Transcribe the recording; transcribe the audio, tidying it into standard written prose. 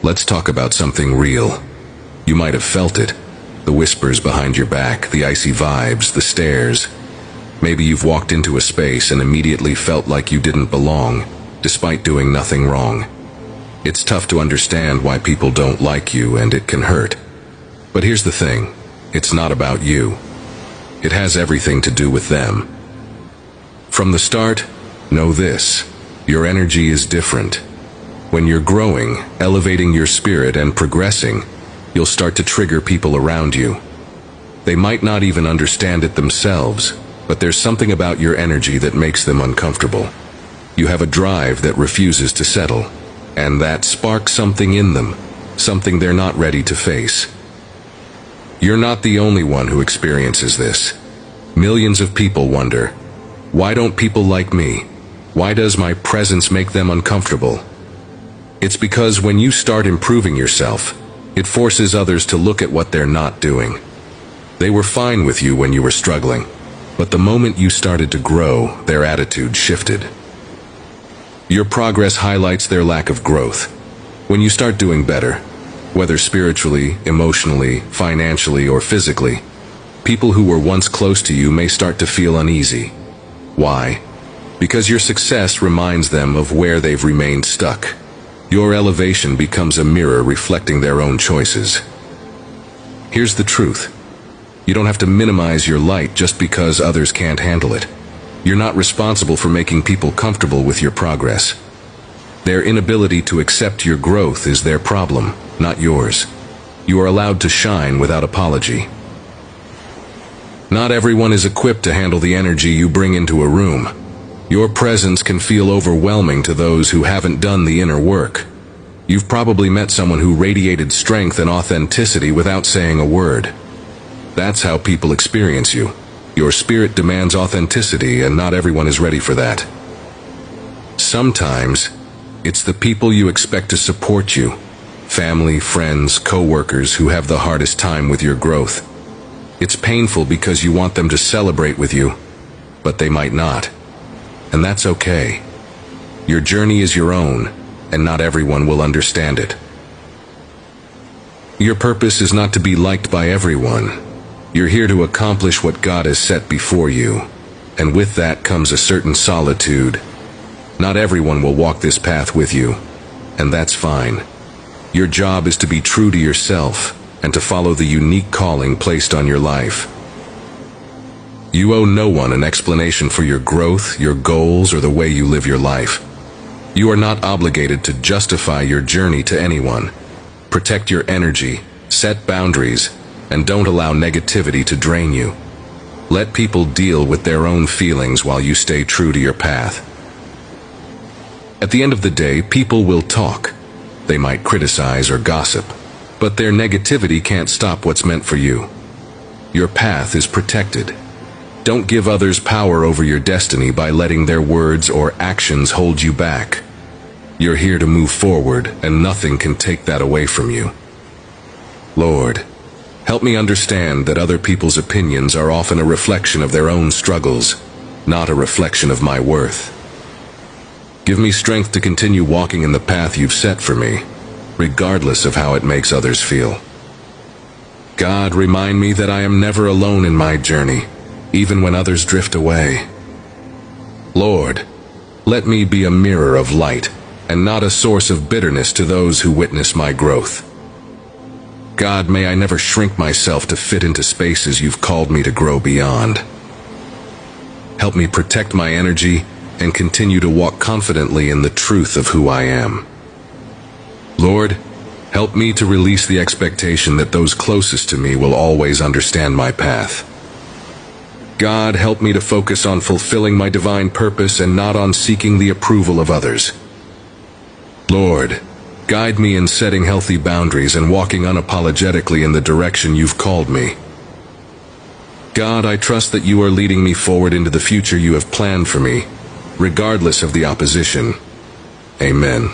Let's talk about something real. You might have felt it. The whispers behind your back, the icy vibes, the stares. Maybe you've walked into a space and immediately felt like you didn't belong, despite doing nothing wrong. It's tough to understand why people don't like you, and it can hurt. But here's the thing, it's not about you. It has everything to do with them. From the start, know this: your energy is different. When you're growing, elevating your spirit and progressing, you'll start to trigger people around you. They might not even understand it themselves, but there's something about your energy that makes them uncomfortable. You have a drive that refuses to settle, and that sparks something in them, something they're not ready to face. You're not the only one who experiences this. Millions of people wonder, why don't people like me? Why does my presence make them uncomfortable? It's because when you start improving yourself, it forces others to look at what they're not doing. They were fine with you when you were struggling, but the moment you started to grow, their attitude shifted. Your progress highlights their lack of growth. When you start doing better, whether spiritually, emotionally, financially, or physically, people who were once close to you may start to feel uneasy. Why? Because your success reminds them of where they've remained stuck. Your elevation becomes a mirror reflecting their own choices. Here's the truth. You don't have to minimize your light just because others can't handle it. You're not responsible for making people comfortable with your progress. Their inability to accept your growth is their problem, not yours. You are allowed to shine without apology. Not everyone is equipped to handle the energy you bring into a room. Your presence can feel overwhelming to those who haven't done the inner work. You've probably met someone who radiated strength and authenticity without saying a word. That's how people experience you. Your spirit demands authenticity, and not everyone is ready for that. Sometimes, it's the people you expect to support you, family, friends, co-workers, who have the hardest time with your growth. It's painful because you want them to celebrate with you, but they might not. And that's okay. Your journey is your own, and not everyone will understand it. Your purpose is not to be liked by everyone. You're here to accomplish what God has set before you, and with that comes a certain solitude. Not everyone will walk this path with you, and that's fine. Your job is to be true to yourself and to follow the unique calling placed on your life. You owe no one an explanation for your growth, your goals, or the way you live your life. You are not obligated to justify your journey to anyone. Protect your energy, set boundaries, and don't allow negativity to drain you. Let people deal with their own feelings while you stay true to your path. At the end of the day, people will talk. They might criticize or gossip, but their negativity can't stop what's meant for you. Your path is protected. Don't give others power over your destiny by letting their words or actions hold you back. You're here to move forward, and nothing can take that away from you. Lord, help me understand that other people's opinions are often a reflection of their own struggles, not a reflection of my worth. Give me strength to continue walking in the path you've set for me, regardless of how it makes others feel. God, remind me that I am never alone in my journey, even when others drift away. Lord, let me be a mirror of light and not a source of bitterness to those who witness my growth. God, may I never shrink myself to fit into spaces you've called me to grow beyond. Help me protect my energy and continue to walk confidently in the truth of who I am. Lord, help me to release the expectation that those closest to me will always understand my path. God, help me to focus on fulfilling my divine purpose and not on seeking the approval of others. Lord, guide me in setting healthy boundaries and walking unapologetically in the direction you've called me. God, I trust that you are leading me forward into the future you have planned for me, regardless of the opposition. Amen.